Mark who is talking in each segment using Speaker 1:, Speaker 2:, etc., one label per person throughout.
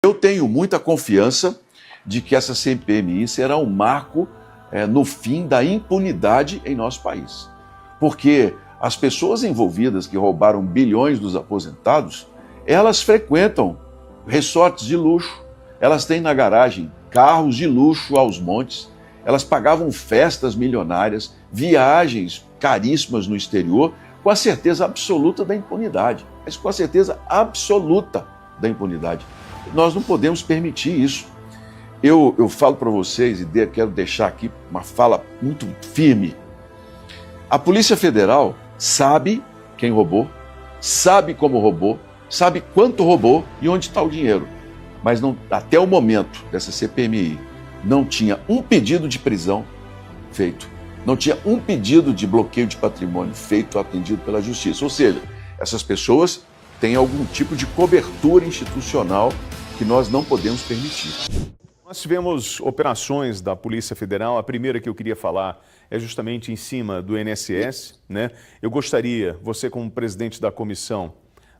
Speaker 1: Eu tenho muita confiança de que essa CPMI será um marco no fim da impunidade em nosso país. Porque as pessoas envolvidas que roubaram bilhões dos aposentados, elas frequentam resorts de luxo, elas têm na garagem carros de luxo aos montes, elas pagavam festas milionárias, viagens caríssimas no exterior, com a certeza absoluta da impunidade. Mas com a certeza absoluta da impunidade. Nós não podemos permitir isso. Eu falo para vocês, e quero deixar aqui uma fala muito firme. A Polícia Federal sabe quem roubou, sabe como roubou, sabe quanto roubou e onde está o dinheiro. Mas não, até o momento dessa CPMI, não tinha um pedido de prisão feito, não tinha um pedido de bloqueio de patrimônio feito, atendido pela Justiça. Ou seja, essas pessoas têm algum tipo de cobertura institucional que nós não podemos permitir.
Speaker 2: Nós tivemos operações da Polícia Federal. A primeira que eu queria falar é justamente em cima do INSS, né? Eu gostaria, você como presidente da comissão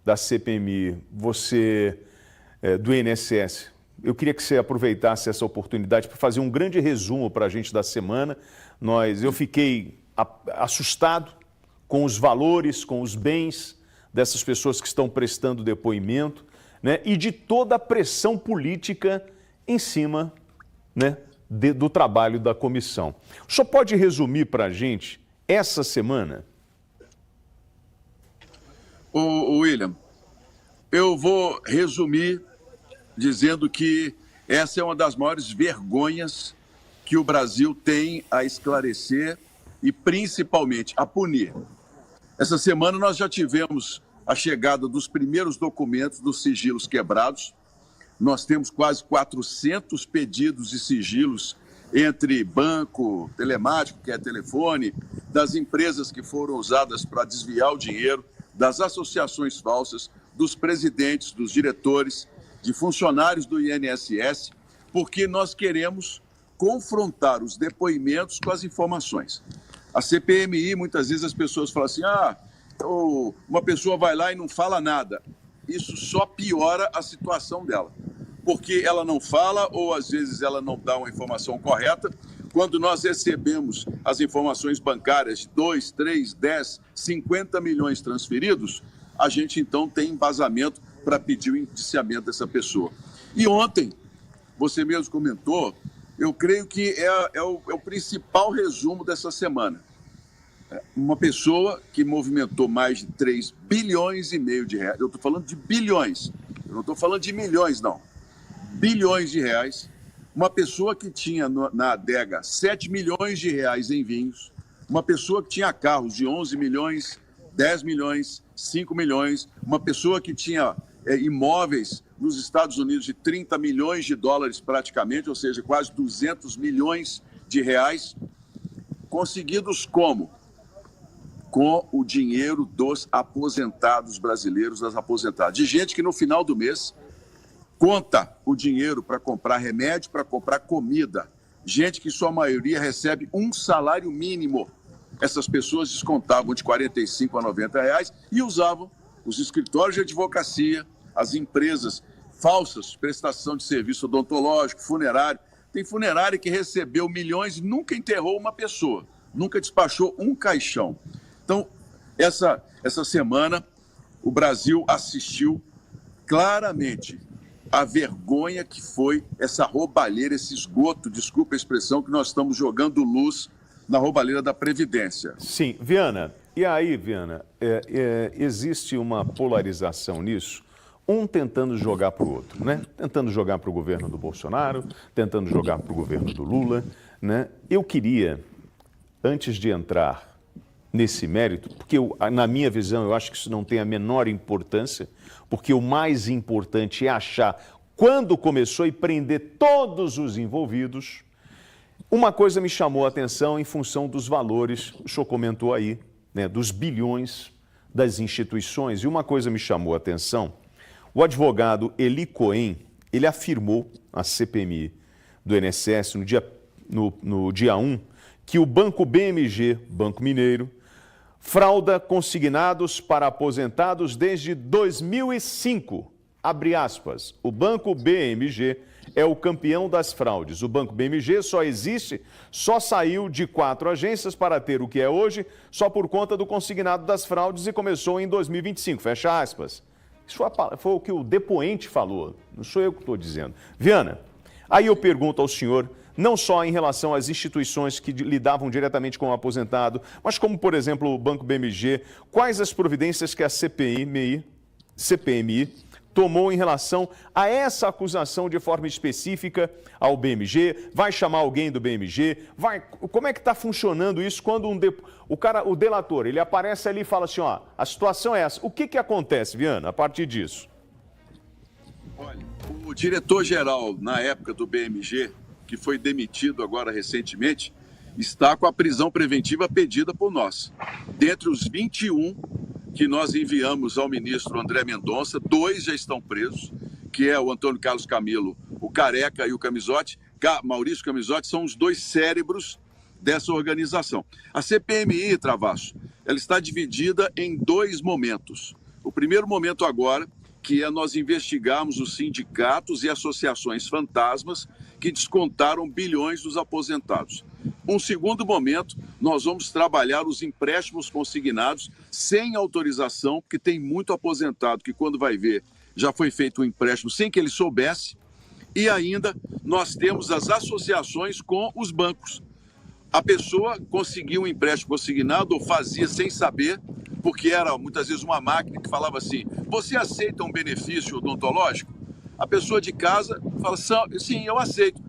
Speaker 2: da CPMI, você do INSS, eu queria que você aproveitasse essa oportunidade para fazer um grande resumo para a gente da semana. Eu fiquei assustado com os valores, com os bens dessas pessoas que estão prestando depoimento, né? E de toda a pressão política em cima, né, do trabalho da comissão. O senhor pode resumir para a gente essa semana?
Speaker 3: William, eu vou resumir dizendo que essa é uma das maiores vergonhas que o Brasil tem a esclarecer e principalmente a punir. Essa semana nós já tivemos a chegada dos primeiros documentos dos sigilos quebrados. Nós temos quase 400 pedidos de sigilos entre banco, telemático, que é telefone, das empresas que foram usadas para desviar o dinheiro, das associações falsas, dos presidentes, dos diretores, de funcionários do INSS, porque nós queremos confrontar os depoimentos com as informações. A CPMI, muitas vezes as pessoas falam assim, uma pessoa vai lá e não fala nada. Isso só piora a situação dela, porque ela não fala ou às vezes ela não dá uma informação correta. Quando nós recebemos as informações bancárias de 2, 3, 10, 50 milhões transferidos, a gente então tem embasamento para pedir o indiciamento dessa pessoa. E ontem, você mesmo comentou, eu creio que é o principal resumo dessa semana. Uma pessoa que movimentou mais de 3 bilhões e meio de reais, eu estou falando de bilhões, eu não estou falando de milhões, não. Bilhões de reais, uma pessoa que tinha na adega 7 milhões de reais em vinhos, uma pessoa que tinha carros de 11 milhões, 10 milhões, 5 milhões, uma pessoa que tinha imóveis nos Estados Unidos de 30 milhões de dólares praticamente, ou seja, quase 200 milhões de reais, conseguidos como? Com o dinheiro dos aposentados brasileiros, das aposentadas, de gente que no final do mês conta o dinheiro para comprar remédio, para comprar comida. Gente que, sua maioria, recebe um salário mínimo. Essas pessoas descontavam de 45 a 90 reais e usavam os escritórios de advocacia, as empresas falsas, prestação de serviço odontológico, funerário. Tem funerária que recebeu milhões e nunca enterrou uma pessoa, nunca despachou um caixão. Então, essa semana, o Brasil assistiu claramente a vergonha que foi essa roubalheira, esse esgoto, desculpa a expressão, que nós estamos jogando luz na roubalheira da Previdência.
Speaker 2: Sim, Viana, e aí, Viana, existe uma polarização nisso, um tentando jogar para o outro, né? Tentando jogar para o governo do Bolsonaro, tentando jogar para o governo do Lula, né? Eu queria, antes de entrar nesse mérito, porque na minha visão eu acho que isso não tem a menor importância, porque o mais importante é achar quando começou e prender todos os envolvidos. Uma coisa me chamou a atenção em função dos valores, o senhor comentou aí, né, dos bilhões das instituições, e uma coisa me chamou a atenção, o advogado Eli Cohen, ele afirmou à CPMI do INSS no dia 1, que o Banco BMG, Banco Mineiro, frauda consignados para aposentados desde 2005, abre aspas, o Banco BMG é o campeão das fraudes. O Banco BMG só saiu de 4 agências para ter o que é hoje, só por conta do consignado das fraudes e começou em 2025, fecha aspas. Isso foi o que o depoente falou, não sou eu que estou dizendo. Viana, aí eu pergunto ao senhor, não só em relação às instituições que lidavam diretamente com o aposentado, mas como, por exemplo, o Banco BMG, quais as providências que a CPMI tomou em relação a essa acusação de forma específica ao BMG? Vai chamar alguém do BMG? Como é que está funcionando isso quando o delator, ele aparece ali e fala assim, ó, a situação é essa. O que acontece, Viana, a partir disso?
Speaker 3: Olha, o diretor-geral, na época do BMG, que foi demitido agora recentemente, está com a prisão preventiva pedida por nós. Dentre os 21 que nós enviamos ao ministro André Mendonça, 2 já estão presos, que é o Antônio Carlos Camilo, o Careca e o Camizotti. Maurício Camizotti são os 2 cérebros dessa organização. A CPMI, Travasso, ela está dividida em 2 momentos. O primeiro momento agora, que é nós investigarmos os sindicatos e associações fantasmas que descontaram bilhões dos aposentados. Um segundo momento, nós vamos trabalhar os empréstimos consignados sem autorização, porque tem muito aposentado que quando vai ver já foi feito um empréstimo sem que ele soubesse. E ainda nós temos as associações com os bancos. A pessoa conseguiu um empréstimo consignado ou fazia sem saber, porque era muitas vezes uma máquina que falava assim, você aceita um benefício odontológico? A pessoa de casa fala, sim, eu aceito.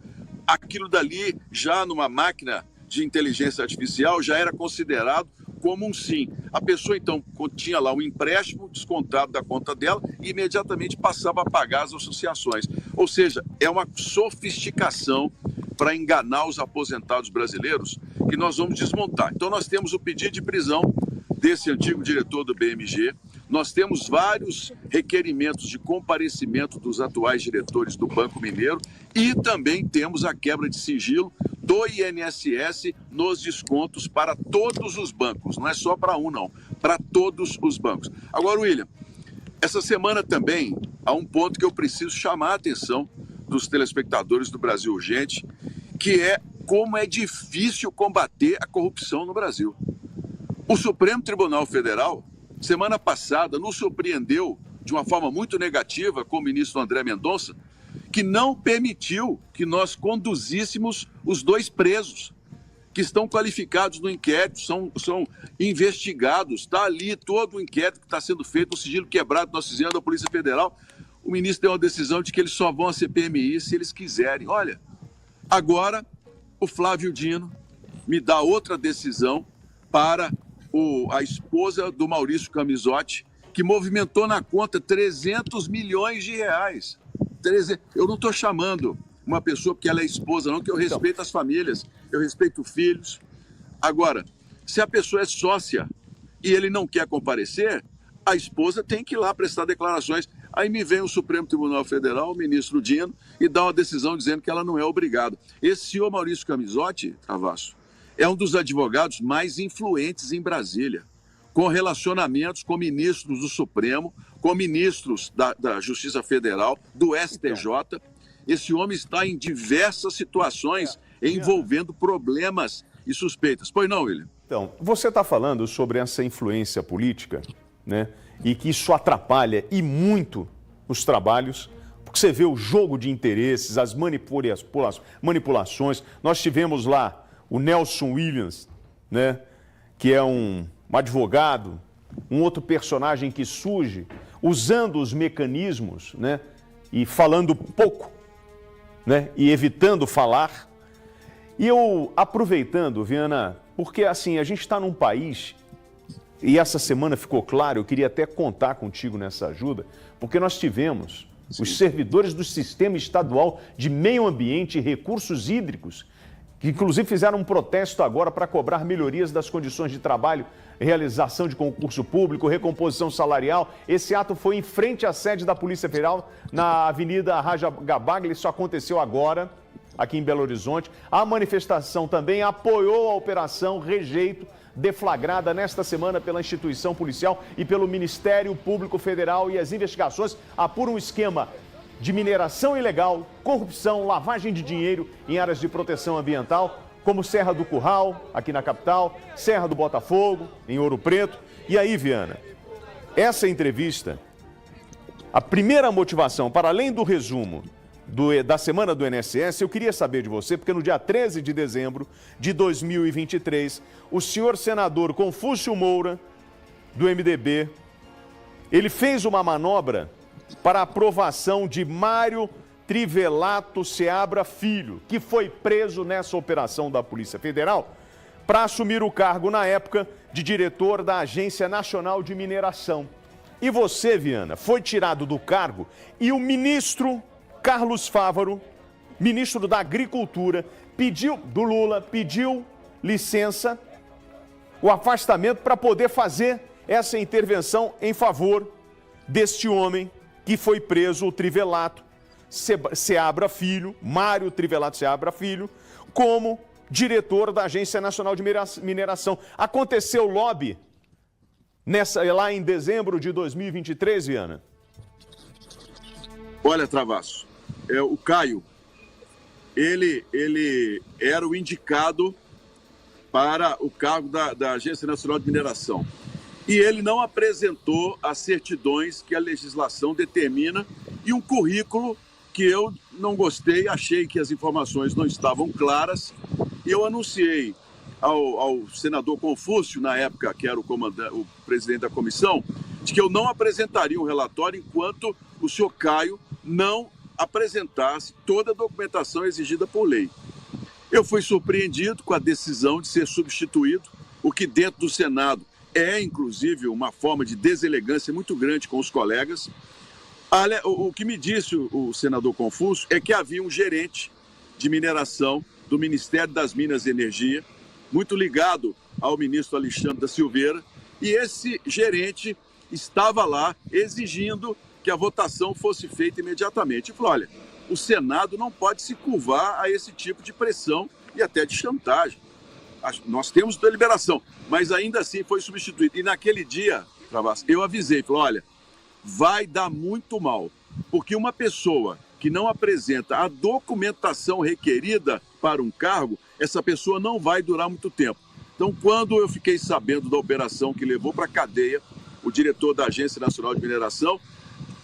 Speaker 3: Aquilo dali, já numa máquina de inteligência artificial, já era considerado como um sim. A pessoa, então, tinha lá um empréstimo descontado da conta dela e imediatamente passava a pagar as associações. Ou seja, é uma sofisticação para enganar os aposentados brasileiros que nós vamos desmontar. Então, nós temos o pedido de prisão desse antigo diretor do BMG, nós temos vários requerimentos de comparecimento dos atuais diretores do Banco Mineiro e também temos a quebra de sigilo do INSS nos descontos para todos os bancos, não é só para um não, para todos os bancos. Agora, William, essa semana também há um ponto que eu preciso chamar a atenção dos telespectadores do Brasil Urgente, que é como é difícil combater a corrupção no Brasil. O Supremo Tribunal Federal, semana passada, nos surpreendeu de uma forma muito negativa com o ministro André Mendonça, que não permitiu que nós conduzíssemos os 2 presos, que estão qualificados no inquérito, são investigados, está ali todo o inquérito que está sendo feito, o sigilo quebrado que nós fizemos da Polícia Federal. O ministro deu uma decisão de que eles só vão à CPMI se eles quiserem. Olha, agora o Flávio Dino me dá outra decisão para a esposa do Maurício Camizotti, que movimentou na conta 300 milhões de reais. Eu não estou chamando uma pessoa porque ela é esposa, não, que eu respeito as famílias, eu respeito filhos. Agora, se a pessoa é sócia e ele não quer comparecer, a esposa tem que ir lá prestar declarações. Aí me vem o Supremo Tribunal Federal, o ministro Dino, e dá uma decisão dizendo que ela não é obrigada. Esse senhor Maurício Camizotti, Travasso, é um dos advogados mais influentes em Brasília, com relacionamentos com ministros do Supremo, com ministros da Justiça Federal, do STJ. Esse homem está em diversas situações envolvendo problemas e suspeitas. Pois não, William?
Speaker 2: Então, você está falando sobre essa influência política, né? E que isso atrapalha e muito os trabalhos, porque você vê o jogo de interesses, as manipulações. Nós tivemos lá o Nelson Williams, né, que é um advogado, um outro personagem que surge usando os mecanismos, né, e falando pouco, né, e evitando falar. E eu, aproveitando, Viana, porque assim, a gente está num país, e essa semana ficou claro, eu queria até contar contigo nessa ajuda, porque nós tivemos os servidores do Sistema Estadual de Meio Ambiente e Recursos Hídricos, que inclusive fizeram um protesto agora para cobrar melhorias das condições de trabalho, realização de concurso público, recomposição salarial. Esse ato foi em frente à sede da Polícia Federal, na Avenida Raja Gabaglia, isso aconteceu agora, aqui em Belo Horizonte. A manifestação também apoiou a operação Rejeito deflagrada nesta semana pela instituição policial e pelo Ministério Público Federal, e as investigações apuram um esquema de mineração ilegal, corrupção, lavagem de dinheiro em áreas de proteção ambiental, como Serra do Curral, aqui na capital, Serra do Botafogo, em Ouro Preto. E aí, Viana, essa entrevista, a primeira motivação, para além do resumo da semana do INSS, eu queria saber de você, porque no dia 13 de dezembro de 2023, o senhor senador Confúcio Moura, do MDB, ele fez uma manobra para a aprovação de Mário Trivelato Seabra Filho, que foi preso nessa operação da Polícia Federal para assumir o cargo, na época, de diretor da Agência Nacional de Mineração. E você, Viana, foi tirado do cargo e o ministro Carlos Fávaro, ministro da Agricultura, do Lula, pediu licença, o afastamento para poder fazer essa intervenção em favor deste homem que foi preso, o Trivelato Seabra Filho, Mário Trivelato Seabra Filho, como diretor da Agência Nacional de Mineração. Aconteceu lobby lá em dezembro de 2023, Viana?
Speaker 3: Olha, Travasso, o Caio, ele era o indicado para o cargo da Agência Nacional de Mineração. E ele não apresentou as certidões que a legislação determina e um currículo que eu não gostei, achei que as informações não estavam claras. E eu anunciei ao senador Confúcio, na época que era o presidente da comissão, de que eu não apresentaria um relatório enquanto o senhor Caio não apresentasse toda a documentação exigida por lei. Eu fui surpreendido com a decisão de ser substituído, o que dentro do Senado é, inclusive, uma forma de deselegância muito grande com os colegas. O que me disse o senador Confúcio é que havia um gerente de mineração do Ministério das Minas e Energia, muito ligado ao ministro Alexandre da Silveira, e esse gerente estava lá exigindo que a votação fosse feita imediatamente. E falou, olha, o Senado não pode se curvar a esse tipo de pressão e até de chantagem. Nós temos deliberação, mas ainda assim foi substituído. E naquele dia, Travasso, eu avisei, falei, olha, vai dar muito mal, porque uma pessoa que não apresenta a documentação requerida para um cargo, essa pessoa não vai durar muito tempo. Então, quando eu fiquei sabendo da operação que levou para a cadeia o diretor da Agência Nacional de Mineração,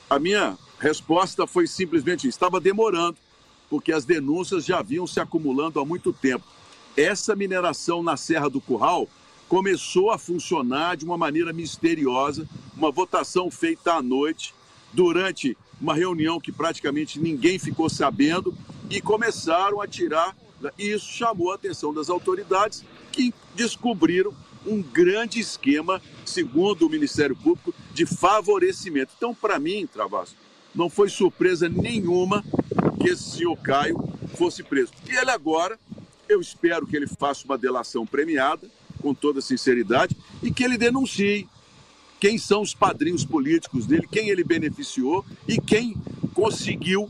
Speaker 3: a minha resposta foi simplesmente, estava demorando, porque as denúncias já vinham se acumulando há muito tempo. Essa mineração na Serra do Curral começou a funcionar de uma maneira misteriosa, uma votação feita à noite, durante uma reunião que praticamente ninguém ficou sabendo, e começaram a tirar, e isso chamou a atenção das autoridades, que descobriram um grande esquema, segundo o Ministério Público, de favorecimento. Então, para mim, Travasso, não foi surpresa nenhuma que esse senhor Caio fosse preso. E ele agora, eu espero que ele faça uma delação premiada, com toda sinceridade, e que ele denuncie quem são os padrinhos políticos dele, quem ele beneficiou e quem conseguiu,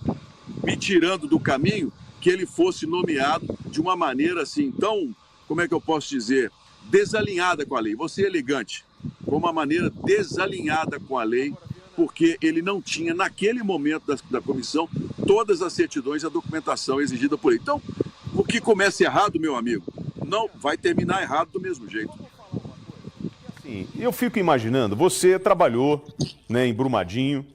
Speaker 3: me tirando do caminho, que ele fosse nomeado de uma maneira assim, tão, como é que eu posso dizer, desalinhada com a lei. Vou ser elegante, com uma maneira desalinhada com a lei, porque ele não tinha, naquele momento da comissão, todas as certidões e a documentação exigida por ele. Então, o que começa errado, meu amigo, não vai terminar errado do mesmo jeito.
Speaker 2: Sim, eu fico imaginando, você trabalhou, né, em Brumadinho,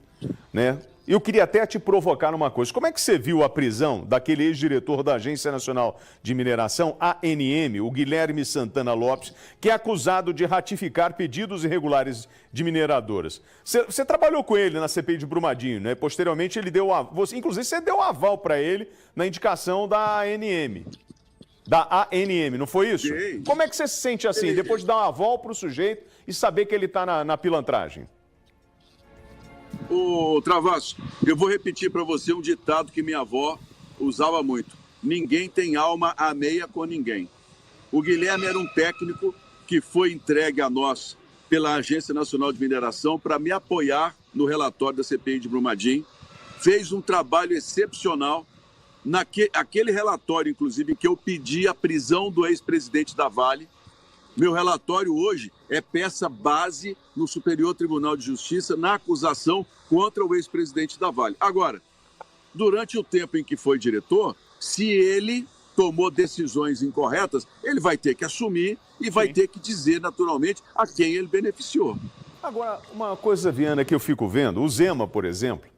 Speaker 2: né? Eu queria até te provocar numa coisa. Como é que você viu a prisão daquele ex-diretor da Agência Nacional de Mineração, ANM, o Guilherme Santana Lopes, que é acusado de ratificar pedidos irregulares de mineradoras? Você trabalhou com ele na CPI de Brumadinho, né? Posteriormente, ele deu inclusive, você deu aval para ele na indicação da ANM. Da ANM, não foi isso?
Speaker 3: Sim.
Speaker 2: Como é que você se sente assim, depois de dar um aval para o sujeito e saber que ele está na pilantragem?
Speaker 3: Ô, Travasso, eu vou repetir para você um ditado que minha avó usava muito. Ninguém tem alma a meia com ninguém. O Guilherme era um técnico que foi entregue a nós pela Agência Nacional de Mineração para me apoiar no relatório da CPI de Brumadinho. Fez um trabalho excepcional. Aquele relatório, inclusive, que eu pedi a prisão do ex-presidente da Vale, Meu relatório hoje é peça base no Superior Tribunal de Justiça na acusação contra o ex-presidente da Vale. Agora, durante o tempo em que foi diretor, se ele tomou decisões incorretas, ele vai ter que assumir e vai ter que dizer, naturalmente, a quem ele beneficiou.
Speaker 2: Agora, uma coisa, Viana, que eu fico vendo, o Zema, por exemplo,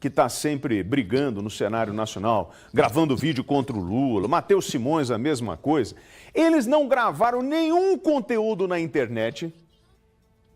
Speaker 2: que está sempre brigando no cenário nacional, gravando vídeo contra o Lula, Matheus Simões, a mesma coisa, eles não gravaram nenhum conteúdo na internet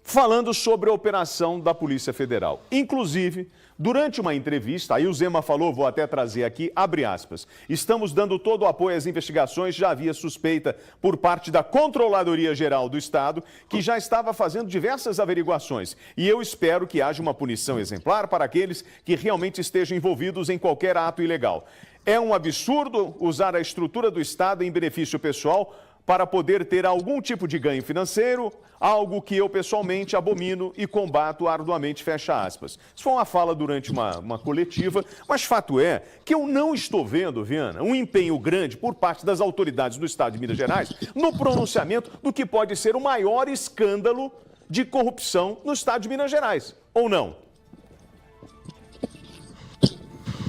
Speaker 2: falando sobre a operação da Polícia Federal. Inclusive, durante uma entrevista, aí o Zema falou, vou até trazer aqui, abre aspas, estamos dando todo o apoio às investigações, já havia suspeita por parte da Controladoria Geral do Estado, que já estava fazendo diversas averiguações. E eu espero que haja uma punição exemplar para aqueles que realmente estejam envolvidos em qualquer ato ilegal. É um absurdo usar a estrutura do Estado em benefício pessoal para poder ter algum tipo de ganho financeiro, algo que eu pessoalmente abomino e combato arduamente, fecha aspas. Isso foi uma fala durante uma coletiva, mas fato é que eu não estou vendo, Viana, um empenho grande por parte das autoridades do Estado de Minas Gerais no pronunciamento do que pode ser o maior escândalo de corrupção no Estado de Minas Gerais, ou não?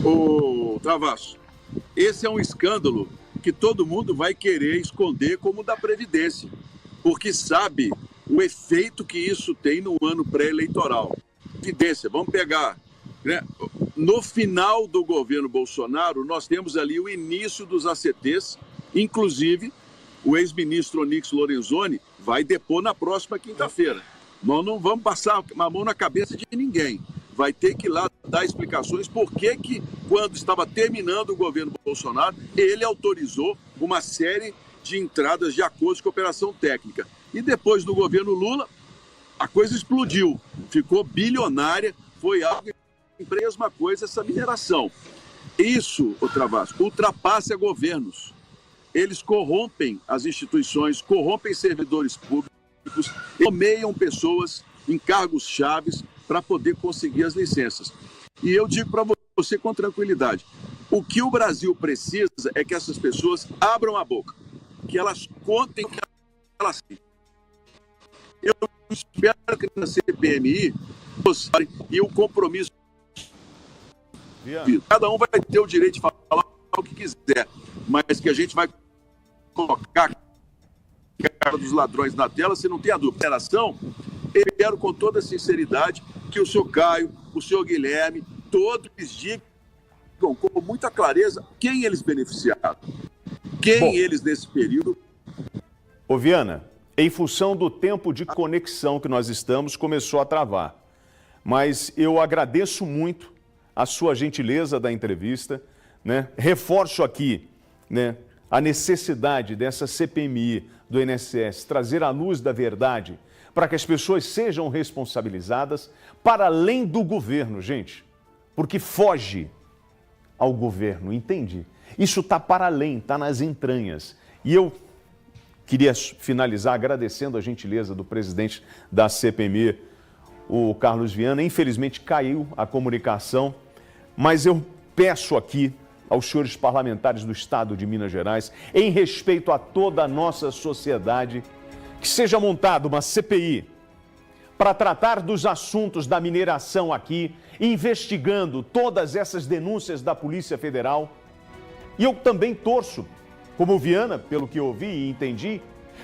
Speaker 3: Ô, Travasso, esse é um escândalo que todo mundo vai querer esconder como o da Previdência, porque sabe o efeito que isso tem no ano pré-eleitoral. Previdência, vamos pegar, né? No final do governo Bolsonaro, nós temos ali o início dos ACTs, inclusive o ex-ministro Onyx Lorenzoni vai depor na próxima quinta-feira. Nós não vamos passar a mão na cabeça de ninguém. Vai ter que ir lá dar explicações por que, quando estava terminando o governo Bolsonaro, ele autorizou uma série de entradas de acordos de cooperação técnica. E depois do governo Lula, a coisa explodiu, ficou bilionária, foi algo, mesma coisa essa mineração. Isso, ô Travasso, ultrapassa governos. Eles corrompem as instituições, corrompem servidores públicos, nomeiam pessoas em cargos chaves para poder conseguir as licenças. E eu digo para você com tranquilidade, o que o Brasil precisa é que essas pessoas abram a boca, que elas contem o que elas têm. Eu espero que na CPMI e o compromisso, cada um vai ter o direito de falar o que quiser, mas que a gente vai colocar a cara dos ladrões na tela, se não tem a dúvida. Eu quero com toda sinceridade que o senhor Caio, o senhor Guilherme, todos digam com muita clareza quem eles beneficiaram, quem eles nesse período.
Speaker 2: Ô Viana, em função do tempo de conexão que nós estamos, começou a travar. Mas eu agradeço muito a sua gentileza da entrevista, né? Reforço aqui, né, a necessidade dessa CPMI do INSS trazer à luz da verdade para que as pessoas sejam responsabilizadas para além do governo, gente, porque foge ao governo, entende? Isso está para além, está nas entranhas. E eu queria finalizar agradecendo a gentileza do presidente da CPMI, o Carlos Viana. Infelizmente caiu a comunicação, mas eu peço aqui aos senhores parlamentares do Estado de Minas Gerais, em respeito a toda a nossa sociedade, que seja montada uma CPI para tratar dos assuntos da mineração aqui, investigando todas essas denúncias da Polícia Federal. E eu também torço, como Viana, pelo que ouvi e entendi,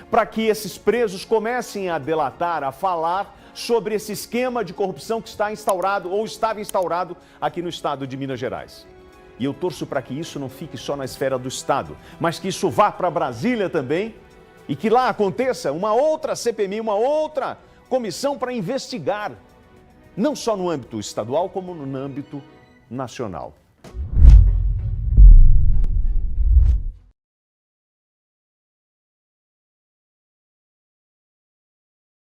Speaker 2: para que esses presos comecem a delatar, a falar sobre esse esquema de corrupção que está instaurado ou estava instaurado aqui no Estado de Minas Gerais. E eu torço para que isso não fique só na esfera do Estado, mas que isso vá para Brasília também e que lá aconteça uma outra CPMI, uma outra comissão para investigar, não só no âmbito estadual, como no âmbito nacional.